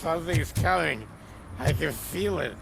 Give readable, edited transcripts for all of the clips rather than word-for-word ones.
Something's coming. I can feel it.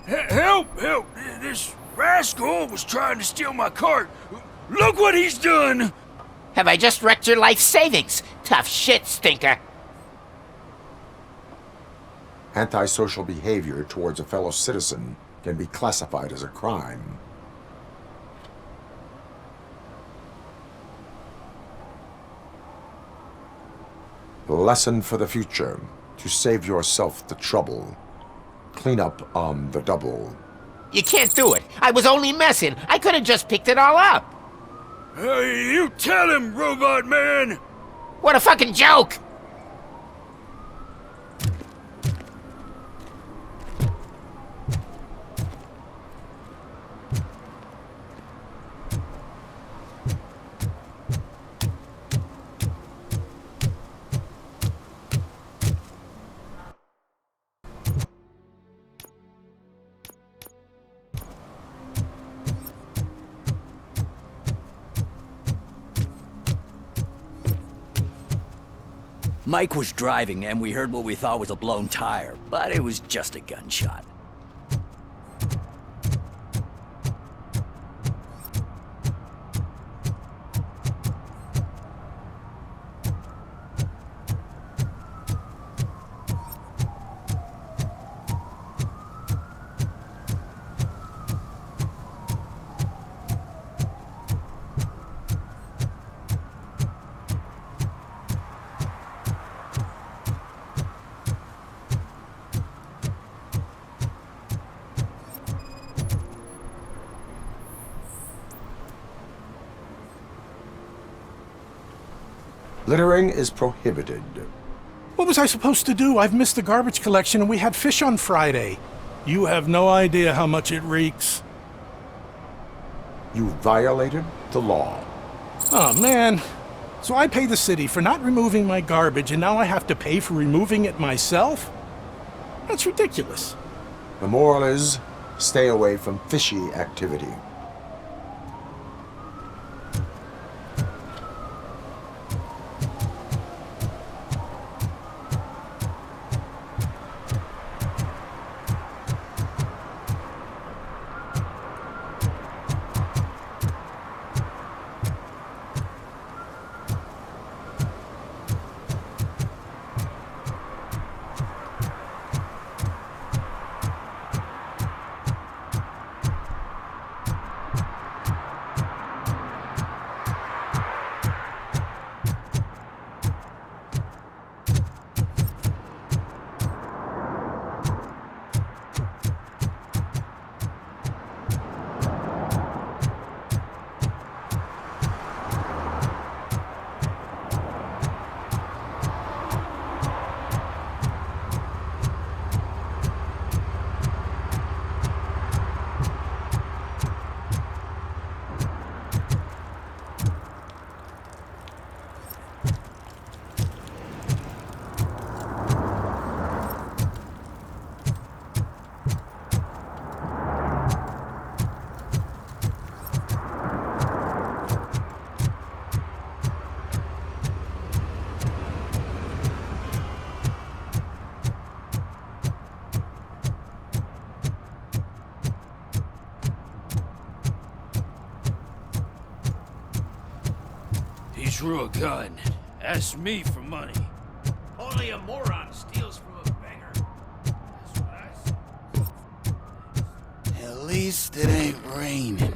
Help! Help! This rascal was trying to steal my cart. Look what he's done! Have I just wrecked your life savings? Tough shit, stinker. Antisocial behavior towards a fellow citizen can be classified as a crime. Lesson for the future: to save yourself the trouble. Clean up on the double. You can't do it. I was only messing. I could have just picked it all up. You tell him, Robot Man! What a fucking joke! Mike was driving, and we heard what we thought was a blown tire, but it was just a gunshot. Littering is prohibited. What was I supposed to do? I've missed the garbage collection and we had fish on Friday. You have no idea how much it reeks. You violated the law. Oh, man. So I pay the city for not removing my garbage and now I have to pay for removing it myself? That's ridiculous. The moral is, stay away from fishy activity. He drew a gun. Asked me for money. Only a moron steals from a beggar. That's what I say. At least it ain't raining.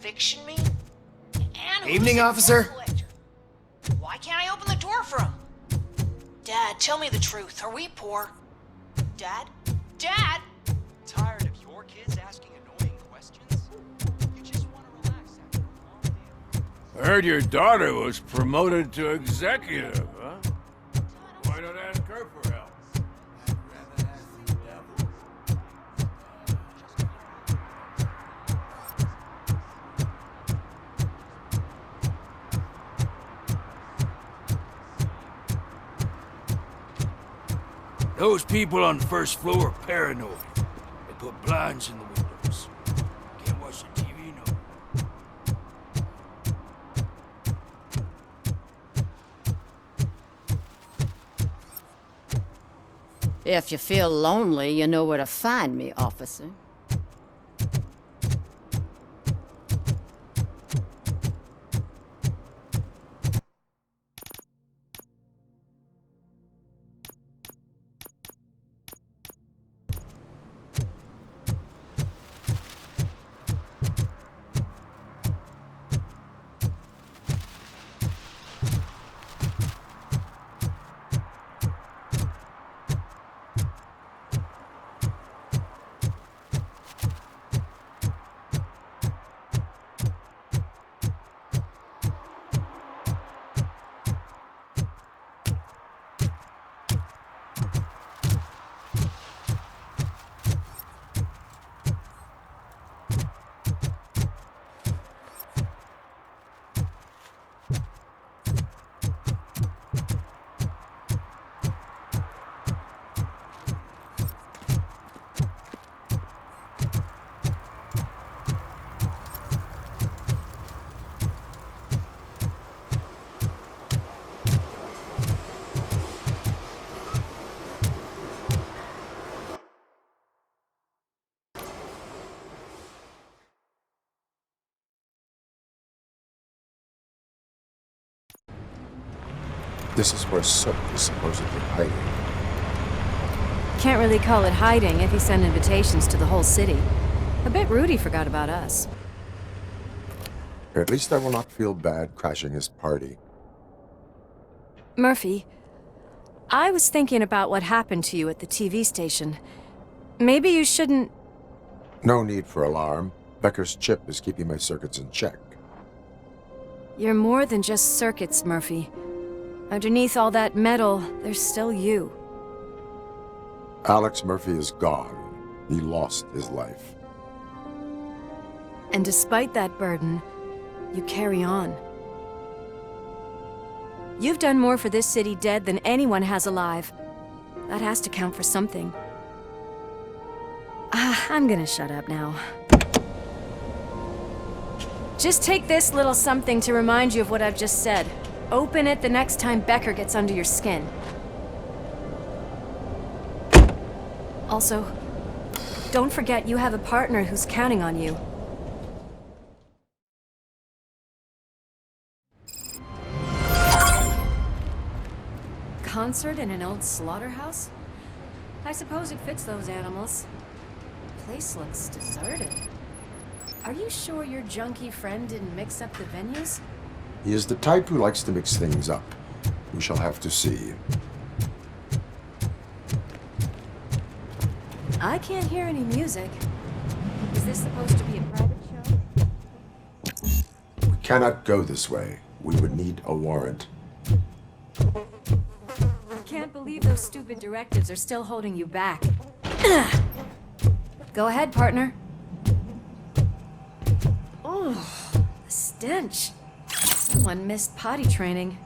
eviction me? And Evening, who's a officer. debt collector? Why can't I open the door for him? Dad, tell me the truth. Are we poor? Dad? Dad? Tired of your kids asking annoying questions? You just want to relax after a long day. I heard your daughter was promoted to executive, huh? Why not ask her for help? Those people on the first floor are paranoid. They put blinds in the windows. Can't watch the TV no If you feel lonely, you know where to find me, officer. This is where Soot is supposedly hiding. Can't really call it hiding if he sent invitations to the whole city. I bet Rudy forgot about us. At least I will not feel bad crashing his party. Murphy, I was thinking about what happened to you at the TV station. Maybe you shouldn't... No need for alarm. Becker's chip is keeping my circuits in check. You're more than just circuits, Murphy. Underneath all that metal, there's still you. Alex Murphy is gone. He lost his life. And despite that burden, you carry on. You've done more for this city dead than anyone has alive. That has to count for something. I'm gonna shut up now. Just take this little something to remind you of what I've just said. Open it the next time Becker gets under your skin. Also, don't forget you have a partner who's counting on you. Concert in an old slaughterhouse? I suppose it fits those animals. Place looks deserted. Are you sure your junkie friend didn't mix up the venues? He is the type who likes to mix things up. We shall have to see. I can't hear any music. Is this supposed to be a private show? We cannot go this way. We would need a warrant. Can't believe those stupid directives are still holding you back. Go ahead, partner. Oh, the stench. Someone missed potty training.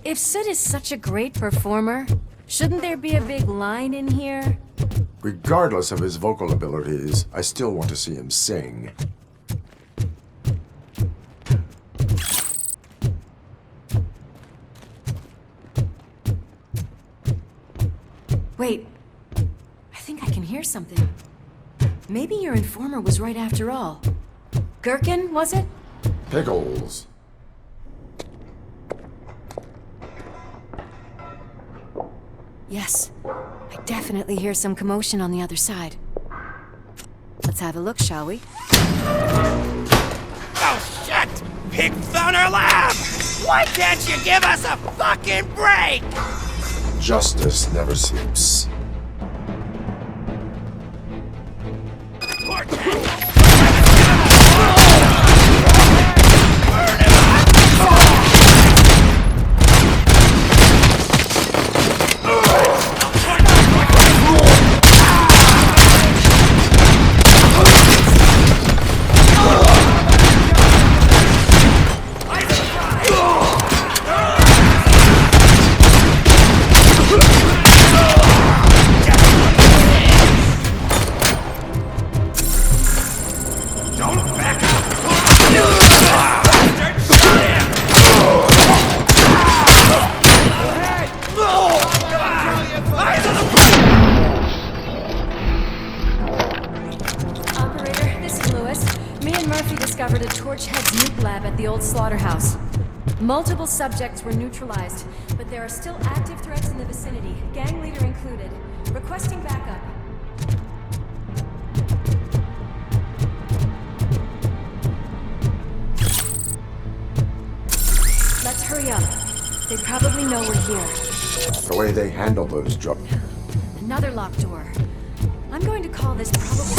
If Sid is such a great performer, shouldn't there be a big line in here? Regardless of his vocal abilities, I still want to see him sing. Wait. I think I can hear something. Maybe your informer was right after all. Gherkin, was it? Pickles. Yes. I definitely hear some commotion on the other side. Let's have a look, shall we? Oh, shit! Pig Thunder Lab! Why can't you give us a fucking break? Justice never sleeps. Discovered a Torchhead's nuke lab at the old slaughterhouse. Multiple subjects were neutralized, but there are still active threats in the vicinity, gang leader included. Requesting backup. Let's hurry up. They probably know we're here. The way they handle those drugs. Another locked door. I'm going to call this probably...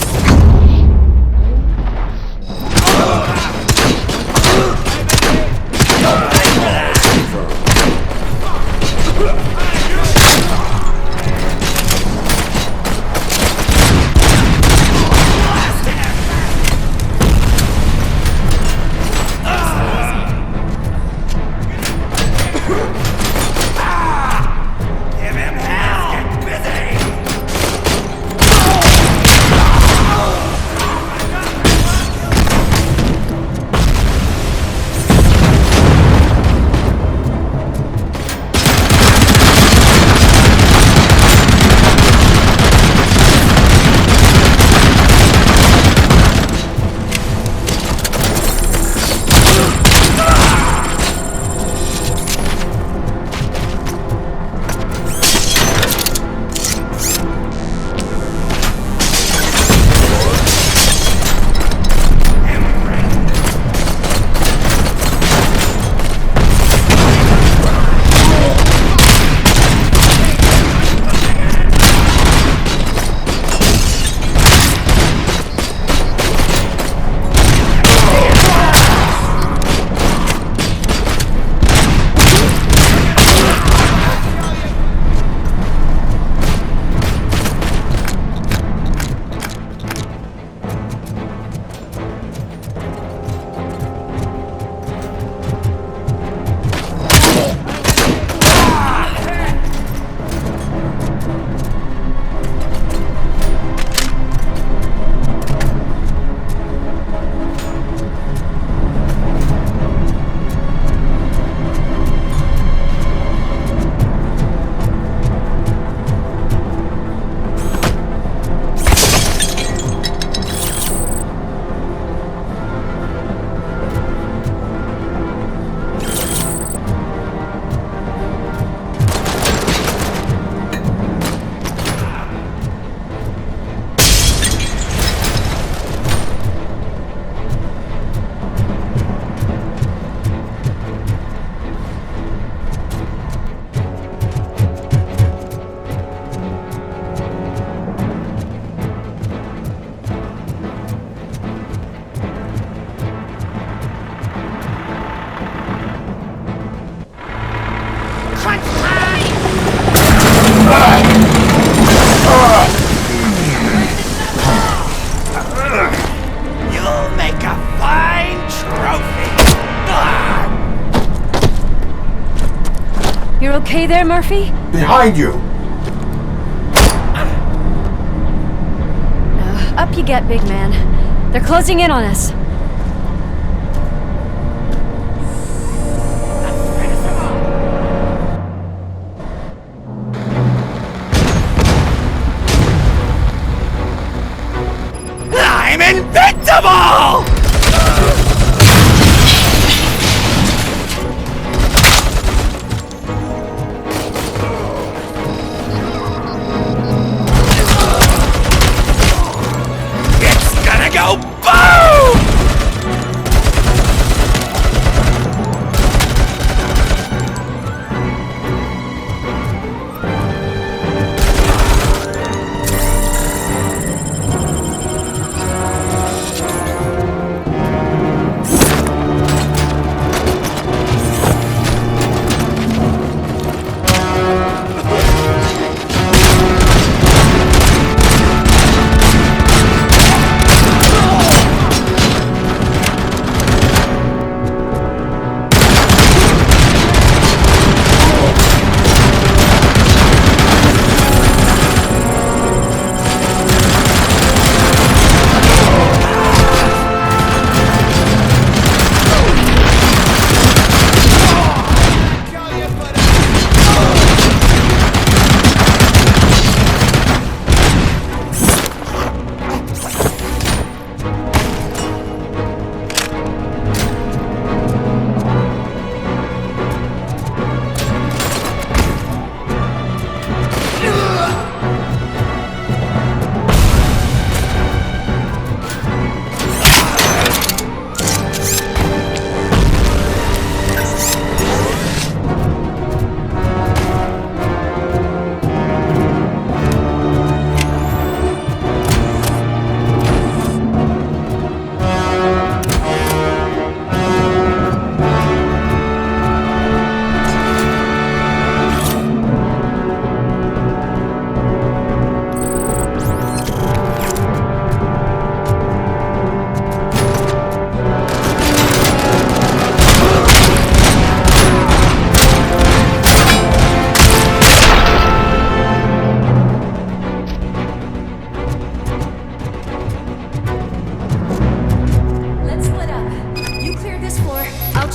You'll make a fine trophy! You're okay there, Murphy? Behind you! Up you get, big man. They're closing in on us.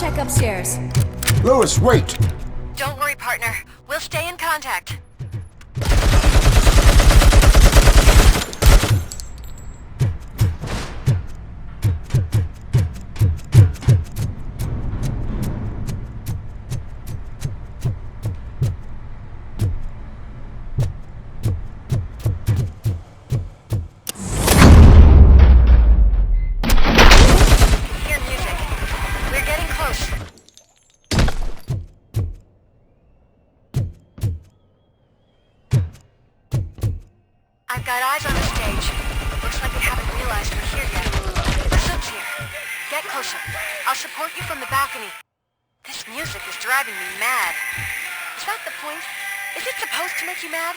check upstairs. Lewis, wait! Don't worry, partner. We'll stay in contact. Hear music. We're getting close. I've got eyes on the stage. Looks like they haven't realized we're here yet. The Soup's here. Get closer. I'll support you from the balcony. This music is driving me mad. Is that the point? Is it supposed to make you mad?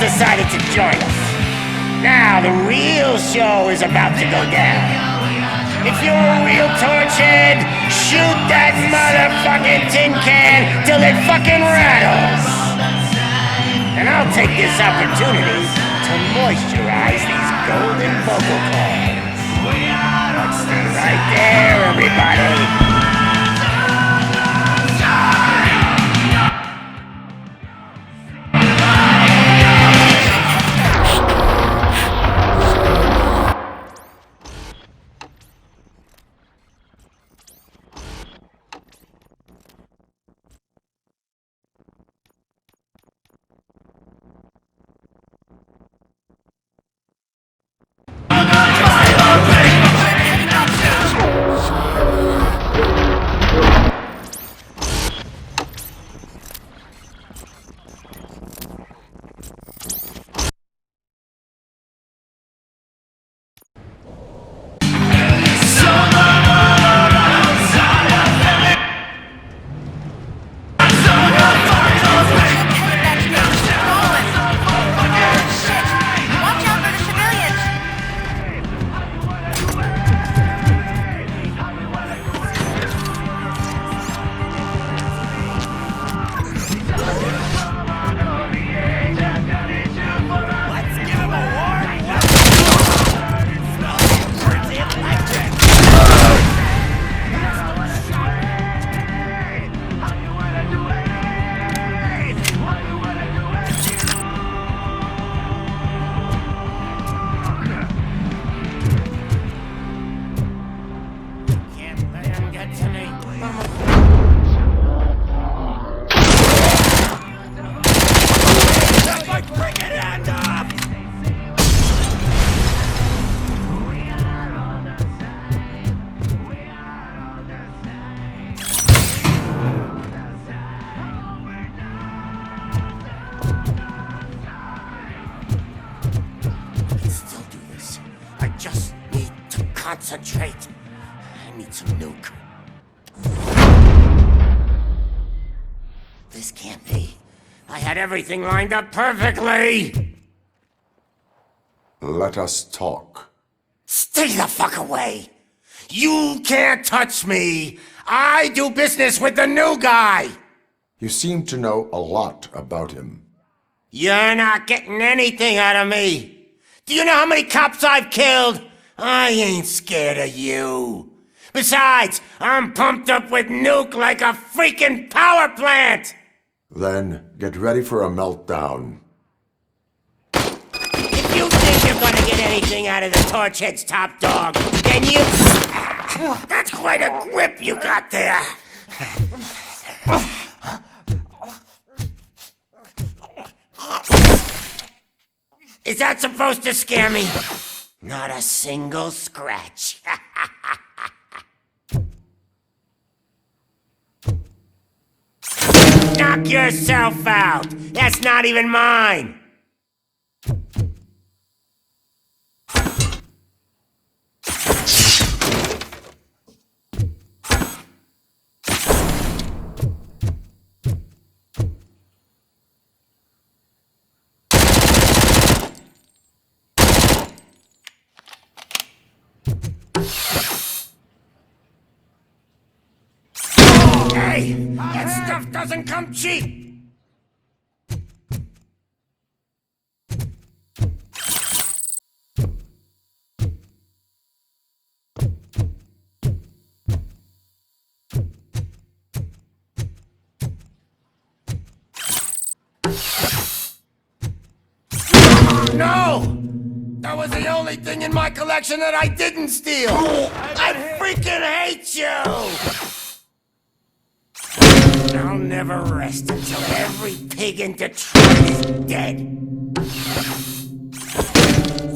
Decided to join us. Now the real show is about to go down. If you're a real torchhead, shoot that motherfucking tin can till it fucking rattles. And I'll take this opportunity to moisturize these golden vocal cords. Let's stay right there, everybody. Concentrate. I need some nuke. This can't be. I had everything lined up perfectly. Let us talk. Stay the fuck away. You can't touch me. I do business with the new guy. You seem to know a lot about him. You're not getting anything out of me. Do you know how many cops I've killed? I ain't scared of you. Besides, I'm pumped up with nuke like a freaking power plant! Then get ready for a meltdown. If you think you're gonna get anything out of the Torchhead's top dog, then you... That's quite a grip you got there. Is that supposed to scare me? Not a single scratch. Knock yourself out! That's not even mine! Hey, that stuff doesn't come cheap! No! That was the only thing in my collection that I didn't steal! I freaking hate you! I'll never rest until every pig in Detroit is dead.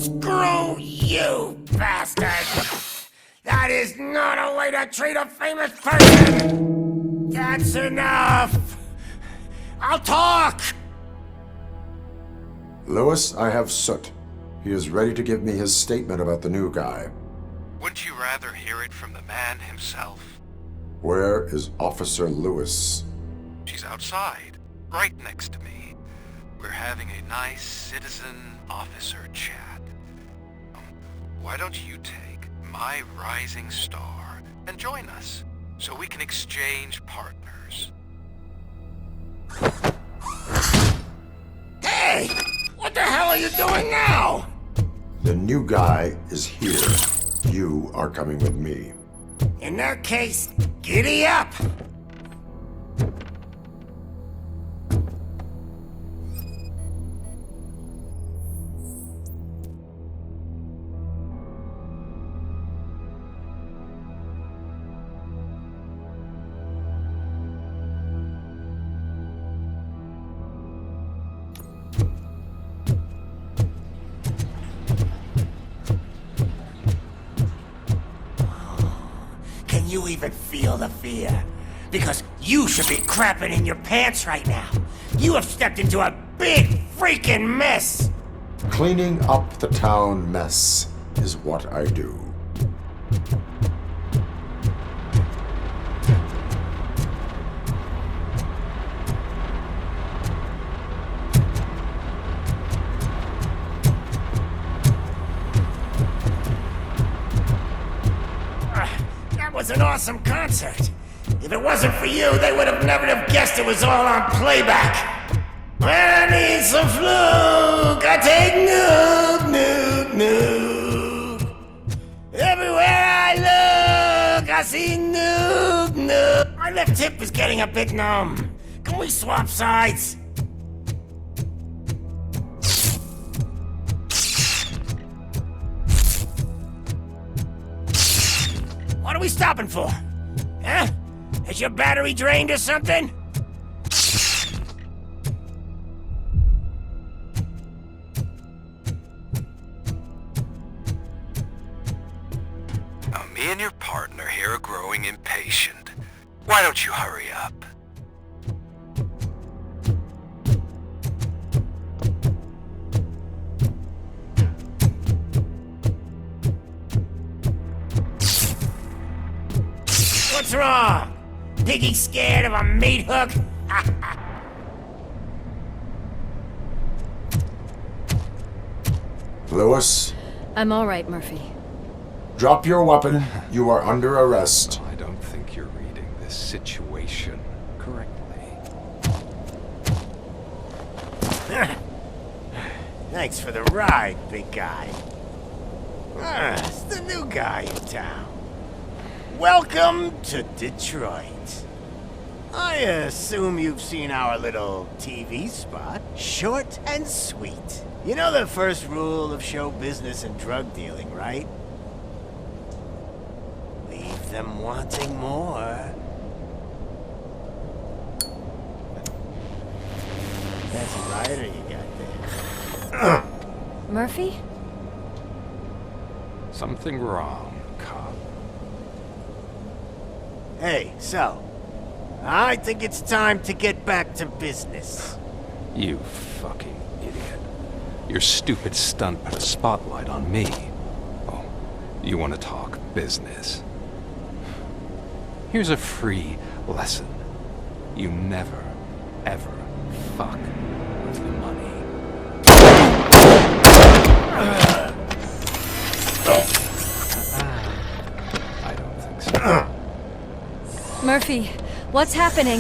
Screw you, bastard! That is not a way to treat a famous person! That's enough! I'll talk! Lewis, I have Soot. He is ready to give me his statement about the new guy. Wouldn't you rather hear it from the man himself? Where is Officer Lewis? She's outside, right next to me. We're having a nice citizen-officer chat. Why don't you take my rising star and join us, so we can exchange partners? Hey! What the hell are you doing now? The new guy is here. You are coming with me. In that case, giddy up! Can you even feel the fear? Because you should be crapping in your pants right now. You have stepped into a big freaking mess! Cleaning up the town mess is what I do. That was an awesome concert. If it wasn't for you, they would have never have guessed it was all on playback. When I need some fluke, I take Nuke, Nuke, Nuke. Everywhere I look, I see Nuke, Nuke. My left hip is getting a bit numb. Can we swap sides? What are we stopping for? Huh? Is your battery drained or something? Now, me and your partner here are growing impatient. Why don't you hurry up? What's wrong? Piggy scared of a meat hook? Lewis, I'm all right, Murphy. drop your weapon. You are under arrest. I don't think you're reading this situation correctly. Thanks for the ride, big guy. It's the new guy in town. Welcome to Detroit. I assume you've seen our little TV spot. Short and sweet. You know the first rule of show business and drug dealing, right? Leave them wanting more. That's a lighter you got there. Murphy? Something wrong, cop. Hey, so, I think it's time to get back to business. You fucking idiot. Your stupid stunt put a spotlight on me. Oh, you want to talk business? Here's a free lesson. You never, ever fuck with the money. I don't think so. Murphy, what's happening?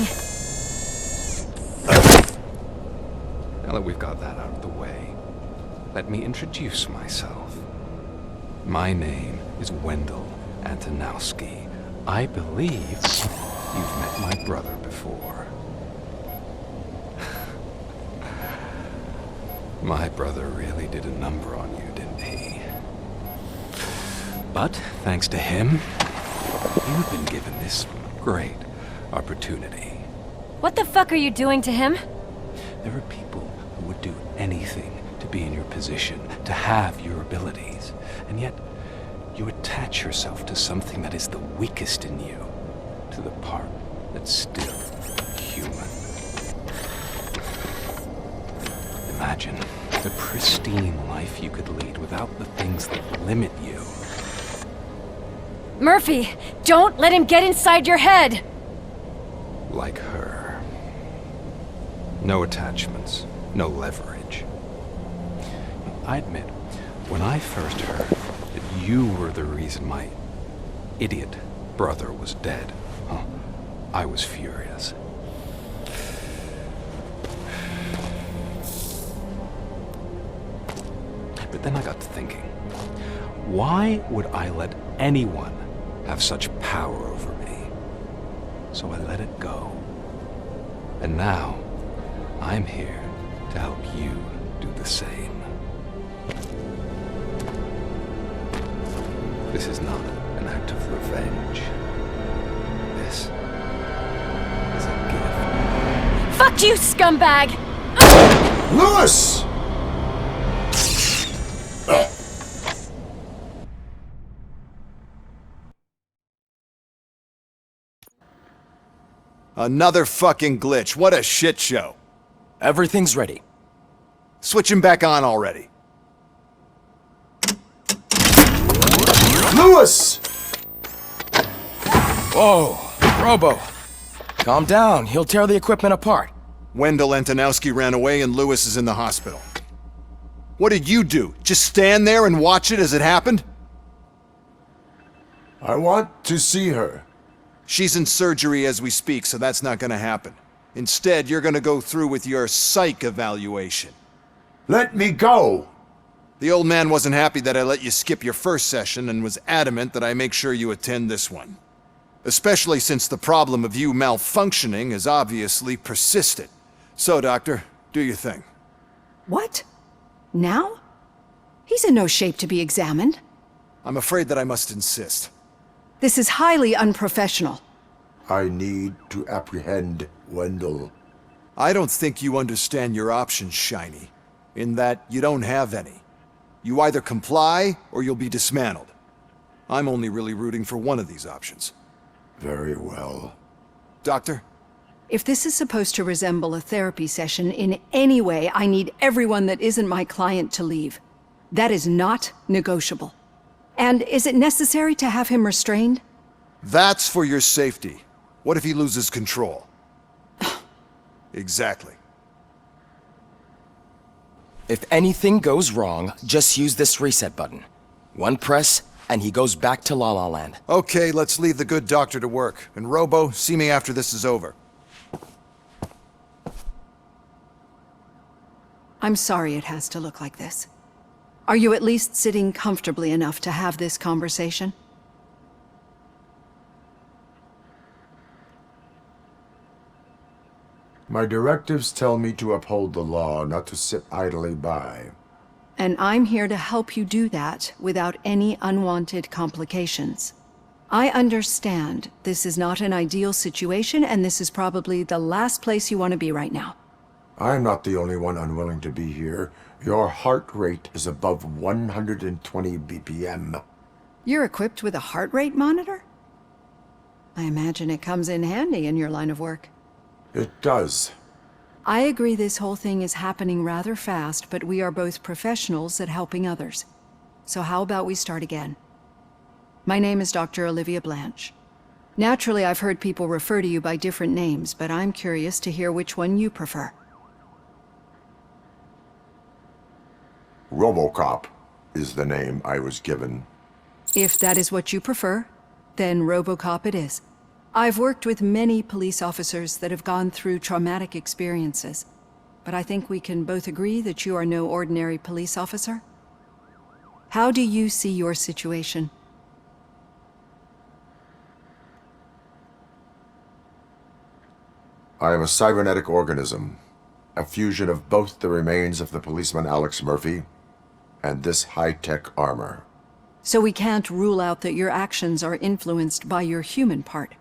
Now that we've got that out of the way, let me introduce myself. My name is Wendell Antonowski. I believe you've met my brother before. My brother really did a number on you, didn't he? But thanks to him, you've been given this great opportunity. What the fuck are you doing to him? There are people who would do anything to be in your position, to have your abilities, and yet you attach yourself to something that is the weakest in you, to the part that's still human. Imagine the pristine life you could lead without the things that limit you. Murphy, don't let him get inside your head! Like her. No attachments, no leverage. I admit, when I first heard that you were the reason my idiot brother was dead, I was furious. But then I got to thinking, why would I let anyone have such power over me? So I let it go. And now, I'm here to help you do the same. This is not an act of revenge. This is a gift. Fuck you, scumbag! Lewis! Another fucking glitch. What a shit show. Everything's ready. Switch him back on already. Lewis! Whoa, Robo. Calm down. He'll tear the equipment apart. Wendell Antonowski ran away and Lewis is in the hospital. What did you do? Just stand there and watch it as it happened? I want to see her. She's in surgery as we speak, so that's not gonna happen. Instead, you're gonna go through with your psych evaluation. Let me go! The old man wasn't happy that I let you skip your first session and was adamant that I make sure you attend this one. Especially since the problem of you malfunctioning has obviously persisted. So, Doctor, do your thing. What? Now? He's in no shape to be examined. I'm afraid that I must insist. This is highly unprofessional. I need to apprehend Wendell. I don't think you understand your options, Shiny. In that you don't have any. You either comply or you'll be dismantled. I'm only really rooting for one of these options. Very well. Doctor? If this is supposed to resemble a therapy session in any way, I need everyone that isn't my client to leave. That is not negotiable. And is it necessary to have him restrained? That's for your safety. What if he loses control? Exactly. If anything goes wrong, just use this reset button. One press, and he goes back to La La Land. Okay, let's leave the good doctor to work. And Robo, see me after this is over. I'm sorry it has to look like this. Are you at least sitting comfortably enough to have this conversation? My directives tell me to uphold the law, not to sit idly by. And I'm here to help you do that without any unwanted complications. I understand this is not an ideal situation, and this is probably the last place you want to be right now. I'm not the only one unwilling to be here. Your heart rate is above 120 BPM. You're equipped with a heart rate monitor? I imagine it comes in handy in your line of work. It does. I agree this whole thing is happening rather fast, but we are both professionals at helping others. So how about we start again? My name is Dr. Olivia Blanche. Naturally, I've heard people refer to you by different names, but I'm curious to hear which one you prefer. RoboCop is the name I was given. If that is what you prefer, then RoboCop it is. I've worked with many police officers that have gone through traumatic experiences, but I think we can both agree that you are no ordinary police officer. How do you see your situation? I am a cybernetic organism, a fusion of both the remains of the policeman Alex Murphy and this high-tech armor. So we can't rule out that your actions are influenced by your human part.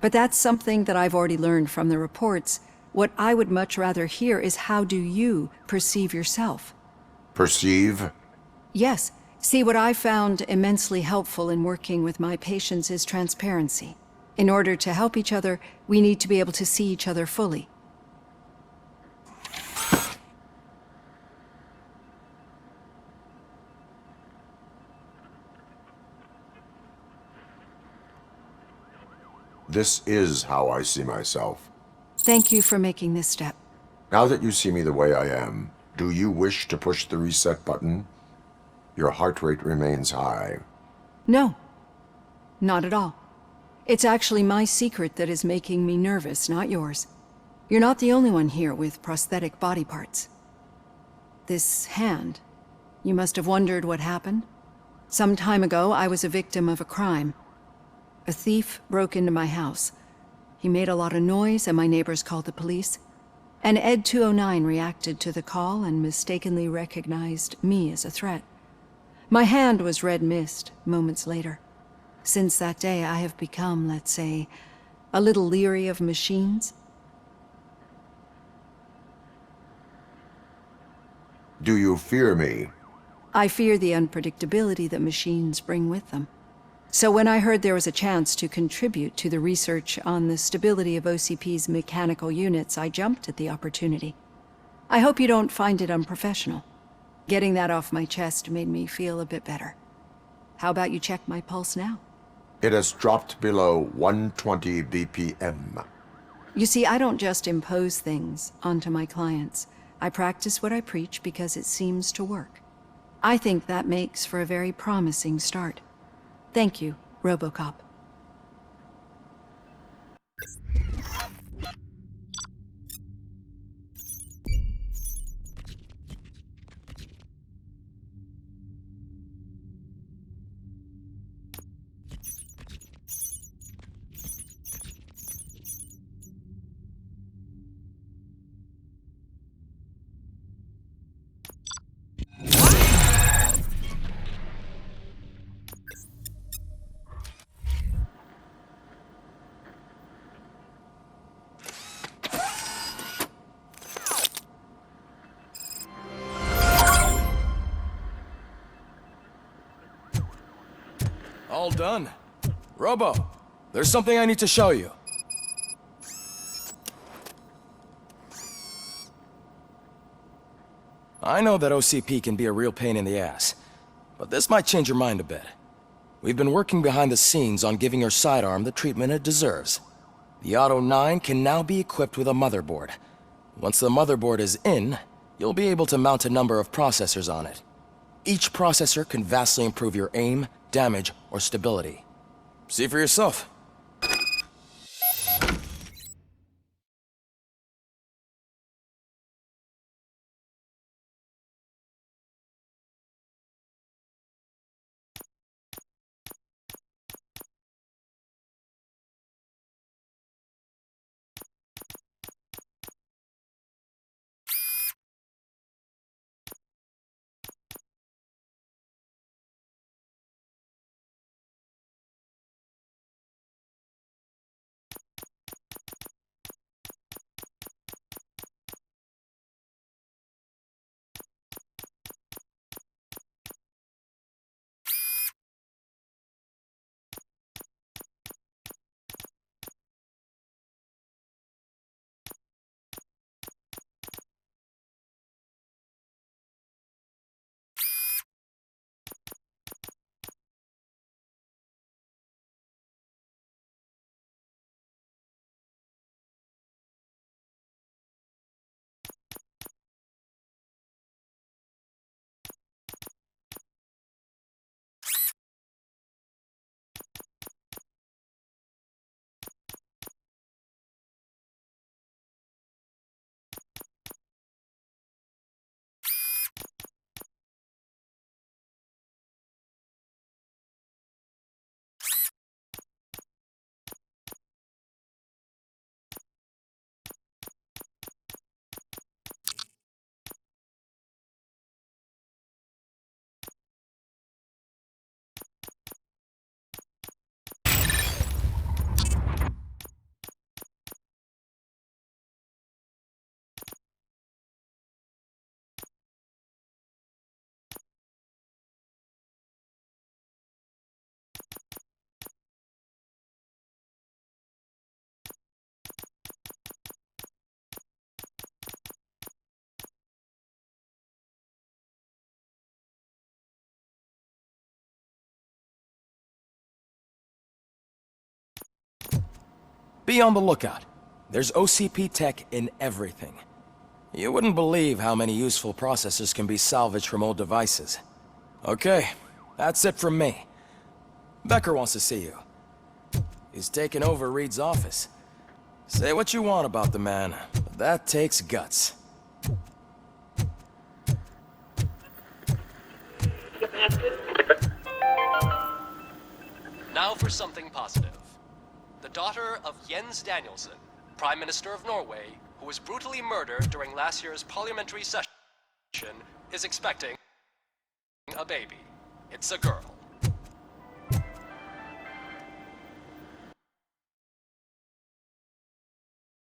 But that's something that I've already learned from the reports. What I would much rather hear is how do you perceive yourself? Perceive? Yes. See, what I found immensely helpful in working with my patients is transparency. In order to help each other, we need to be able to see each other fully. This is how I see myself. Thank you for making this step. Now that you see me the way I am, do you wish to push the reset button? Your heart rate remains high. No. Not at all. It's actually my secret that is making me nervous, not yours. You're not the only one here with prosthetic body parts. This hand, you must have wondered what happened. Some time ago, I was a victim of a crime. A thief broke into my house. He made a lot of noise and my neighbors called the police. And Ed 209 reacted to the call and mistakenly recognized me as a threat. My hand was red mist moments later. Since that day, I have become, let's say, a little leery of machines. Do you fear me? I fear the unpredictability that machines bring with them. So when I heard there was a chance to contribute to the research on the stability of OCP's mechanical units, I jumped at the opportunity. I hope you don't find it unprofessional. Getting that off my chest made me feel a bit better. How about you check my pulse now? It has dropped below 120 BPM. You see, I don't just impose things onto my clients. I practice what I preach because it seems to work. I think that makes for a very promising start. Thank you, RoboCop. All done. Robo, there's something I need to show you. I know that OCP can be a real pain in the ass, but this might change your mind a bit. We've been working behind the scenes on giving your sidearm the treatment it deserves. The Auto 9 can now be equipped with a motherboard. Once the motherboard is in, you'll be able to mount a number of processors on it. Each processor can vastly improve your aim, damage, or stability. See for yourself. Be on the lookout. There's OCP tech in everything. You wouldn't believe how many useful processors can be salvaged from old devices. Okay, that's it from me. Becker wants to see you. He's taken over Reed's office. Say what you want about the man, but that takes guts. Now for something positive. The daughter of Jens Danielson, Prime Minister of Norway, who was brutally murdered during last year's parliamentary session, is expecting a baby. It's a girl.